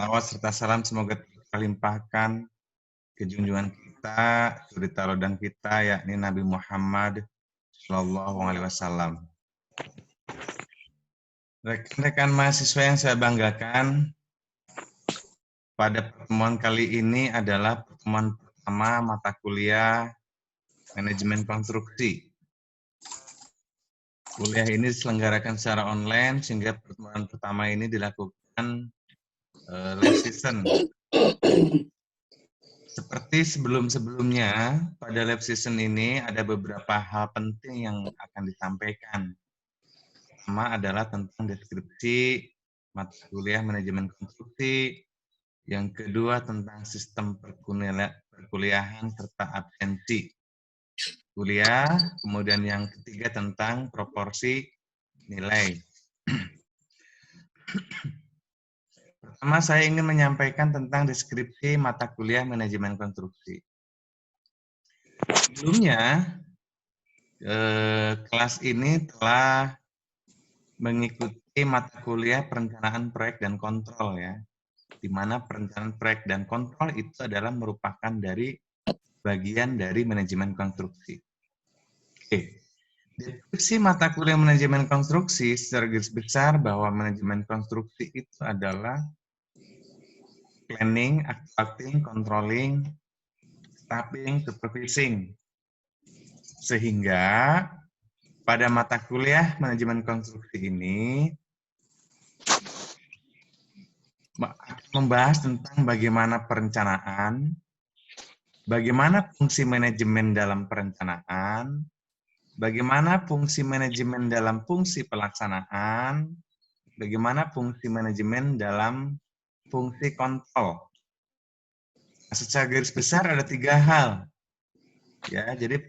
Salawat serta salam semoga terlimpahkan ke junjungan kita, suri tauladan kita, yakni Nabi Muhammad Shallallahu Alaihi Wasallam. Rekan-rekan mahasiswa yang saya banggakan, pada pertemuan kali ini adalah pertemuan pertama mata kuliah Manajemen Konstruksi. Kuliah ini diselenggarakan secara online sehingga pertemuan pertama ini dilakukan live session. Seperti sebelum-sebelumnya, pada live session ini ada beberapa hal penting yang akan disampaikan. Pertama adalah tentang deskripsi mata kuliah manajemen konstruksi. Yang kedua tentang sistem perkuliahan serta absensi kuliah. Kemudian yang ketiga tentang proporsi nilai. Pertama, saya ingin menyampaikan tentang deskripsi mata kuliah manajemen konstruksi. Sebelumnya, kelas ini telah mengikuti mata kuliah perencanaan proyek dan kontrol ya, di mana perencanaan proyek dan kontrol itu adalah merupakan dari bagian dari manajemen konstruksi. Oke. Deskripsi mata kuliah manajemen konstruksi secara garis besar bahwa manajemen konstruksi itu adalah planning, accounting, controlling, staffing, supervising. Sehingga pada mata kuliah manajemen konstruksi ini membahas tentang bagaimana perencanaan, bagaimana fungsi manajemen dalam perencanaan, bagaimana fungsi manajemen dalam fungsi pelaksanaan, bagaimana fungsi manajemen dalam fungsi kontrol. Nah, secara garis besar ada 3 hal. Ya, jadi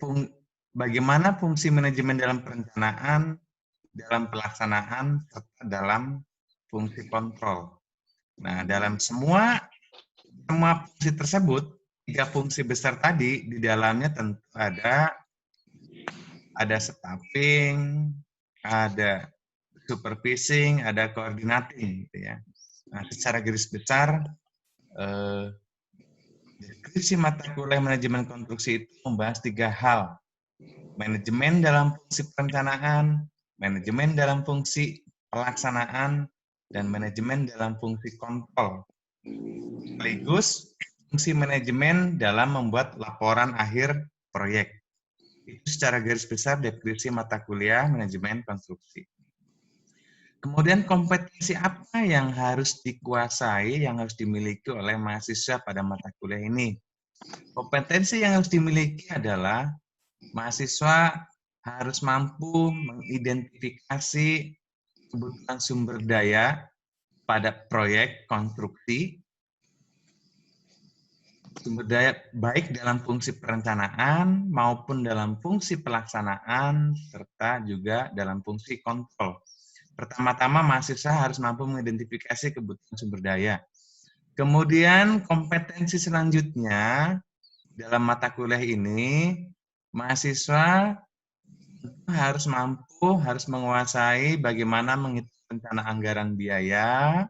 bagaimana fungsi manajemen dalam perencanaan, dalam pelaksanaan, serta dalam fungsi kontrol. Nah, dalam semua fungsi tersebut, 3 fungsi besar tadi, di dalamnya tentu ada staffing, ada supervising, ada coordinating, gitu ya. Nah, secara garis besar, deskripsi mata kuliah manajemen konstruksi itu membahas 3 hal. Manajemen dalam fungsi perencanaan, manajemen dalam fungsi pelaksanaan, dan manajemen dalam fungsi kontrol. Sekaligus fungsi manajemen dalam membuat laporan akhir proyek. Itu secara garis besar deskripsi mata kuliah manajemen konstruksi. Kemudian kompetensi apa yang harus dikuasai, yang harus dimiliki oleh mahasiswa pada mata kuliah ini? Kompetensi yang harus dimiliki adalah mahasiswa harus mampu mengidentifikasi kebutuhan sumber daya pada proyek konstruksi, sumber daya baik dalam fungsi perencanaan maupun dalam fungsi pelaksanaan, serta juga dalam fungsi kontrol. Pertama-tama mahasiswa harus mampu mengidentifikasi kebutuhan sumber daya. Kemudian kompetensi selanjutnya dalam mata kuliah ini, mahasiswa harus menguasai bagaimana menghitung rencana anggaran biaya,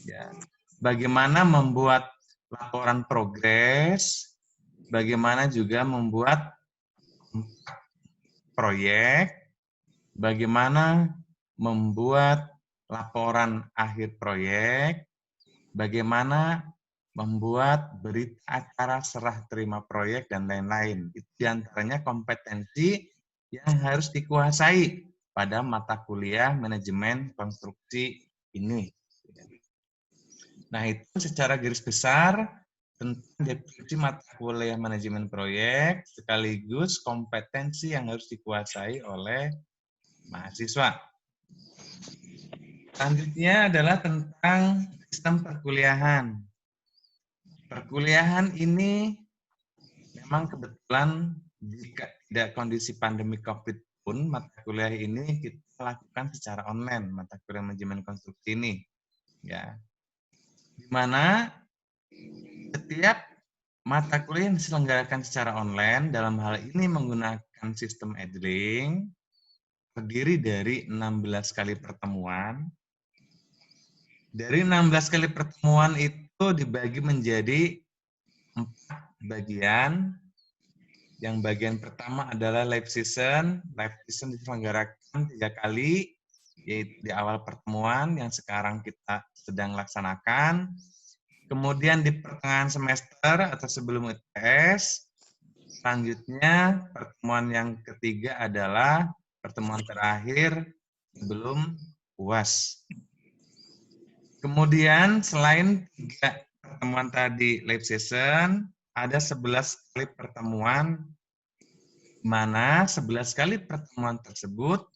ya, bagaimana membuat laporan progres, bagaimana juga membuat proyek, bagaimana membuat laporan akhir proyek, bagaimana membuat berita acara serah terima proyek, dan lain-lain. Itu diantaranya kompetensi yang harus dikuasai pada mata kuliah manajemen konstruksi ini. Nah, itu secara garis besar tentang deskripsi mata kuliah manajemen proyek sekaligus kompetensi yang harus dikuasai oleh mahasiswa. Selanjutnya adalah tentang sistem perkuliahan. Perkuliahan ini memang kebetulan jika tidak kondisi pandemi COVID pun, mata kuliah ini kita lakukan secara online, mata kuliah manajemen konstruksi ini. Ya, di mana setiap mata kuliah yang diselenggarakan secara online, dalam hal ini menggunakan sistem Edling, terdiri dari 16 kali pertemuan. Dari 16 kali pertemuan itu dibagi menjadi 4 bagian. Yang bagian pertama adalah live session. Live session diselenggarakan 3 kali, yaitu di awal pertemuan yang sekarang kita sedang laksanakan. Kemudian di pertengahan semester atau sebelum UTS. Selanjutnya, pertemuan yang ketiga adalah pertemuan terakhir sebelum UAS. Kemudian selain 3 pertemuan tadi live session, ada 11 kali pertemuan, di mana 11 kali pertemuan tersebut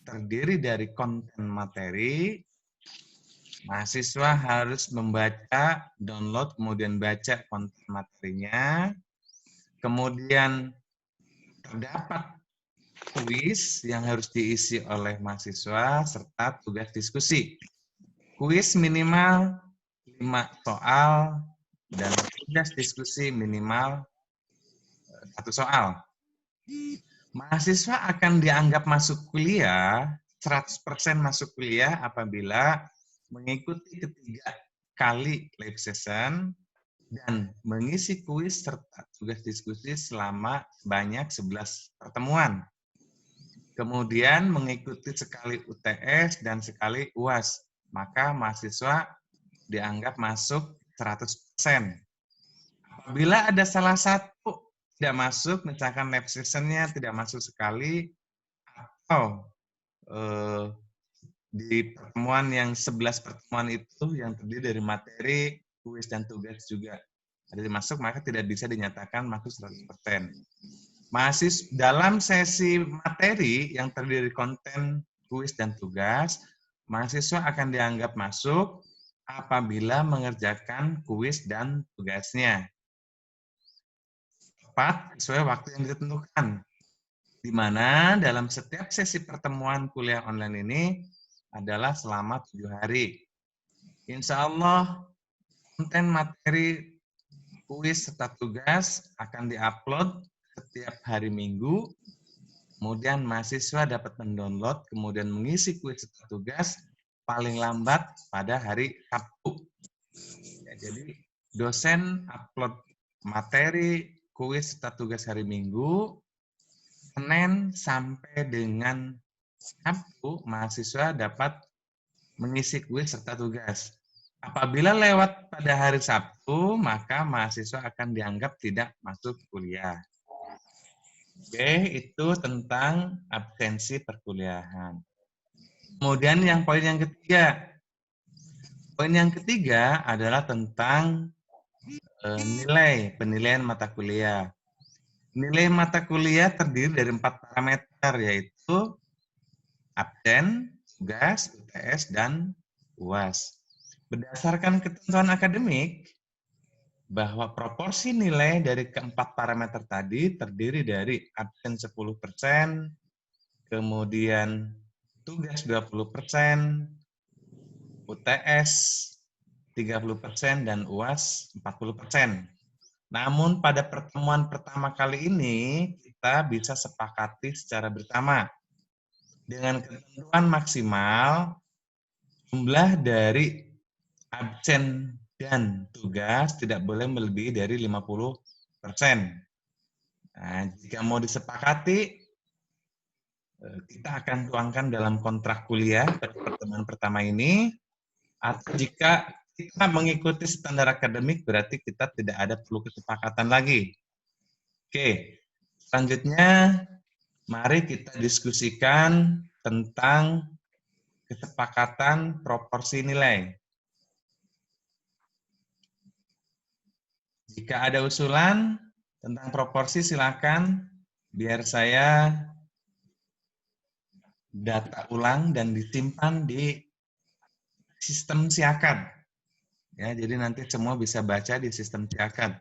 terdiri dari konten materi. Mahasiswa harus membaca, download, kemudian baca konten materinya. Kemudian terdapat kuis yang harus diisi oleh mahasiswa serta tugas diskusi. Kuis minimal 5 soal dan tugas diskusi minimal 1 soal. Mahasiswa akan dianggap masuk kuliah, 100% masuk kuliah apabila mengikuti ketiga kali live session dan mengisi kuis serta tugas diskusi selama banyak 11 pertemuan. Kemudian mengikuti sekali UTS dan sekali UAS, maka mahasiswa dianggap masuk 100%. Apabila ada salah satu tidak masuk, misalkan live session-nya tidak masuk sekali, atau di pertemuan yang 11 pertemuan itu yang terdiri dari materi, kuis, dan tugas juga ada masuk, maka tidak bisa dinyatakan masuk 100%. Mahasiswa dalam sesi materi yang terdiri konten, kuis, dan tugas, mahasiswa akan dianggap masuk apabila mengerjakan kuis dan tugasnya tepat sesuai waktu yang ditentukan. Di mana dalam setiap sesi pertemuan kuliah online ini adalah selama 7 hari. Insya Allah, konten materi, kuis, serta tugas akan diupload setiap hari Minggu. Kemudian mahasiswa dapat mendownload, kemudian mengisi kuis serta tugas paling lambat pada hari Sabtu. Ya, jadi dosen upload materi, kuis serta tugas hari Minggu, Senin sampai dengan Sabtu, mahasiswa dapat mengisi kuis serta tugas. Apabila lewat pada hari Sabtu, maka mahasiswa akan dianggap tidak masuk kuliah. Oke, itu tentang absensi perkuliahan. Kemudian poin yang ketiga. Poin yang ketiga adalah tentang penilaian mata kuliah. Nilai mata kuliah terdiri dari 4 parameter, yaitu absen, tugas, UTS, dan UAS. Berdasarkan ketentuan akademik, bahwa proporsi nilai dari keempat parameter tadi terdiri dari absen 10%, kemudian tugas 20%, UTS 30%, dan UAS 40%. Namun pada pertemuan pertama kali ini, kita bisa sepakati secara bersama. Dengan ketentuan maksimal, jumlah dari absen dan tugas tidak boleh melebihi dari 50%. Nah, jika mau disepakati, kita akan tuangkan dalam kontrak kuliah pada pertemuan pertama ini, atau jika kita mengikuti standar akademik, berarti kita tidak ada perlu kesepakatan lagi. Oke, selanjutnya mari kita diskusikan tentang kesepakatan proporsi nilai. Jika ada usulan tentang proporsi, silakan biar saya data ulang dan disimpan di sistem Siakad. Ya, jadi nanti semua bisa baca di sistem Siakad.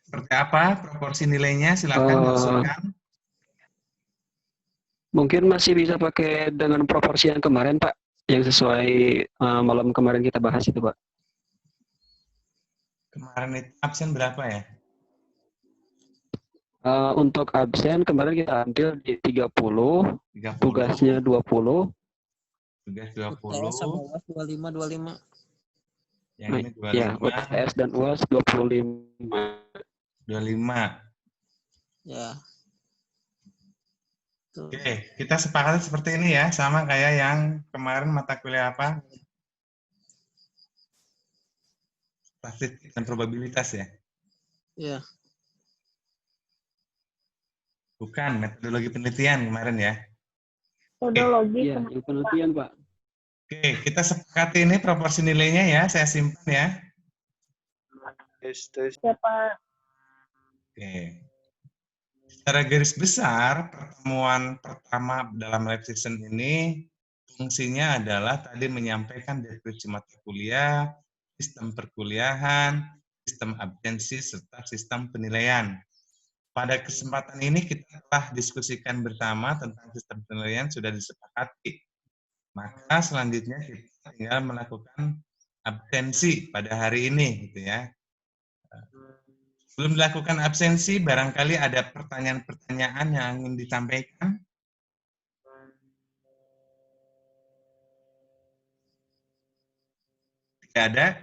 Seperti apa proporsi nilainya? Silakan diusulkan. Mungkin masih bisa pakai dengan proporsi yang kemarin, Pak, yang sesuai malam kemarin kita bahas itu, Pak. Kemarin itu absen berapa ya? Untuk absen kemarin kita ambil di 30, 30. tugasnya 20, Tugas UTS sama 20. UAS 25. Yang ini Ya, 25. UTS dan UAS 25. 25. Ya. Tuh. Oke, kita sepakati seperti ini ya, sama kayak yang kemarin mata kuliah apa? Statistik dan probabilitas ya. Ya. Bukan, metodologi penelitian kemarin ya. Metodologi Iya, yang penelitian, Pak. Oke, kita sepakati ini proporsi nilainya ya, saya simpan ya. siapa? Oke. Secara garis besar, pertemuan pertama dalam live session ini fungsinya adalah tadi menyampaikan deskripsi mata kuliah, sistem perkuliahan, sistem absensi, serta sistem penilaian. Pada kesempatan ini kita telah diskusikan bersama tentang sistem penilaian sudah disepakati. Maka selanjutnya kita tinggal melakukan absensi pada hari ini, gitu ya. Sebelum dilakukan absensi, barangkali ada pertanyaan-pertanyaan yang ingin disampaikan. Tidak ada?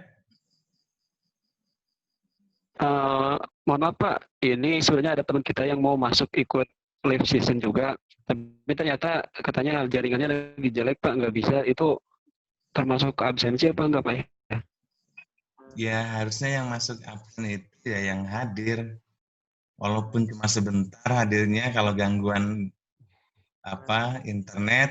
Mohon maaf Pak, ini sebenarnya ada teman kita yang mau masuk ikut live session juga, tapi ternyata katanya jaringannya lagi jelek Pak, nggak bisa. Itu termasuk ke absensi apa enggak Pak ya? Ya, harusnya yang masuk absen itu ya yang hadir. Walaupun cuma sebentar hadirnya, kalau gangguan internet.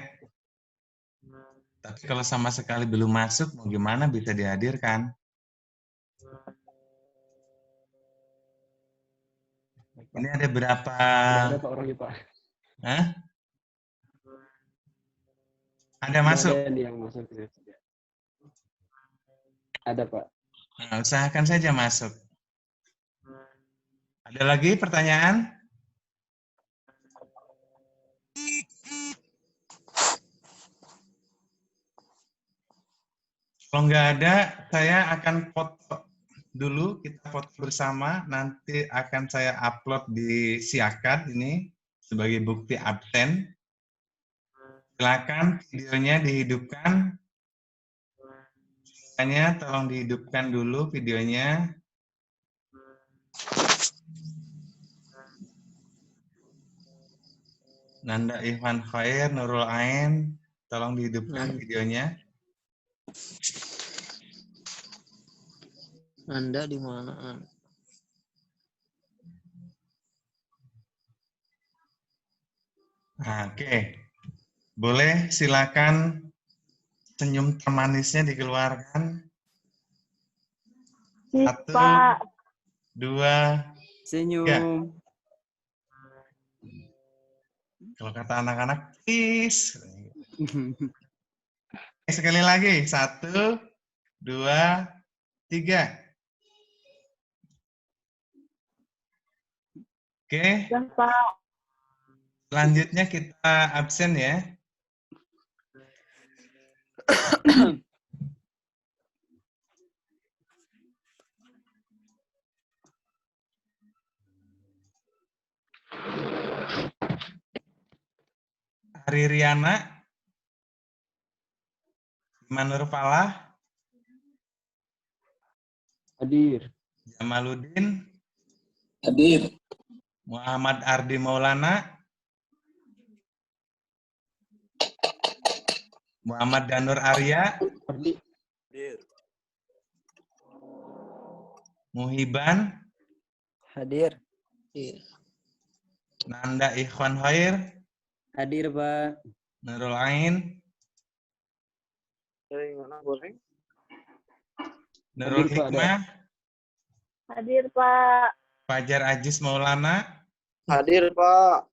Tapi kalau sama sekali belum masuk, mau gimana bisa dihadirkan? Ini ada berapa? Sudah ada Pak orangnya Pak. Hah? Ada Sudah masuk? ada nih yang masuk. Ada Pak. Nah, usahakan saja masuk. Ada lagi pertanyaan? Kalau nggak ada, saya akan foto dulu, kita foto bersama, nanti akan saya upload di Siakat ini sebagai bukti absen. Silakan videonya dihidupkan. Tolong dihidupkan dulu videonya. Nanda Ikhwan Khair, Nurul Ain, tolong dihidupkan videonya. Anda di mana? Oke. Boleh silakan senyum termanisnya dikeluarkan. Satu, Pak. 2, Senyum. 3. Kalau kata anak-anak, please. Sekali lagi, 1, 2, 3. Oke. Ya, Pak. Selanjutnya kita absen ya. Hari Riana, Manur Falah, Hadir. Jamaluddin, Hadir. Muhammad Ardi Maulana, Muhammad Danur Arya, Hadir. Muhiban, Hadir. Nanda Ikhwan Khair, Hadir, Pak. Nurul Ain, Nurul Hadir, Pak, Hikmah, Hadir, Pak. Fajar Ajis Maulana, Hadir, Pak.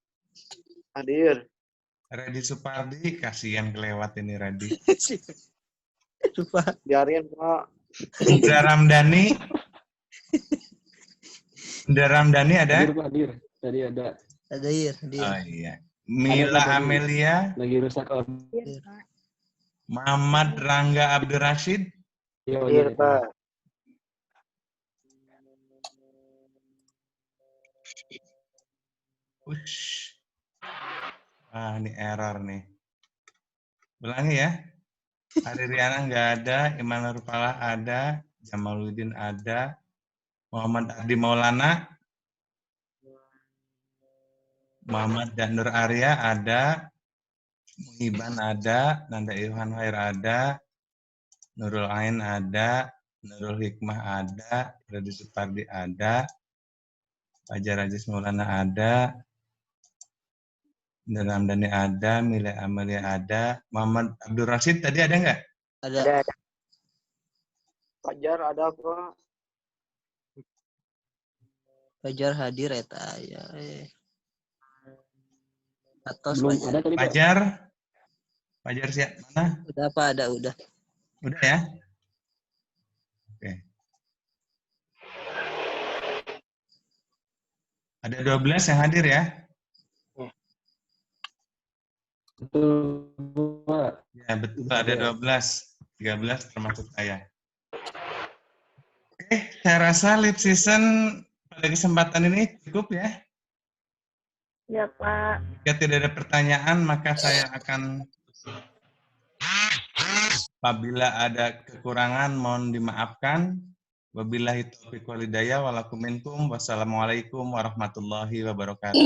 Hadir. Radi Supardi, kasihan kelewat ini Radi. Lupa. Biarin, Pak. Indra Ramdhani, Indra Ramdhani ada? Hadir, Pak, hadir. Tadi ada. Hadir. Oh iya. Mila Ada, Pak, tadi. Amelia, Lagi rusak order. Hadir, Pak. Muhammad Rangga Abdur Rashid, Iya, Hadir, Pak. Ush. Ah, ini error nih. Ulangi ya. Aririana nggak ada, Iman Nurfalah ada, Jamaluddin ada, Muhammad Ardi Maulana, Muhammad dan Nur Arya ada, Muhiban ada, Nanda Ilhan Khair ada, Nurul Ain ada, Nurul Hikmah ada, Radi Supardi ada, Fajar Aziz Maulana ada, Indra Ramdhani ada, Mila Amelia ada, Muhammad Abdul Rashid tadi ada nggak? Ada. Fajar ada Pak. Fajar hadir eta ya. Atos Belum Fajar. ada tadi Pak. Fajar siap mana? Udah apa ada udah. Udah ya? Oke. Ada 12 yang hadir ya? Betul, Pak. Ya betul, ada 12. 13 termasuk saya. Oke, saya rasa lip season pada kesempatan ini cukup ya. Ya, Pak. Jika tidak ada pertanyaan, maka saya akan, apabila ada kekurangan, mohon dimaafkan. Wabillahi taufiq wal hidayah, walakum minkum. Wassalamualaikum warahmatullahi wabarakatuh.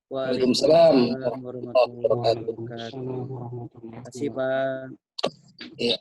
Waalaikumsalam warahmatullahi wabarakatuh. Terima kasih Pak. Iya.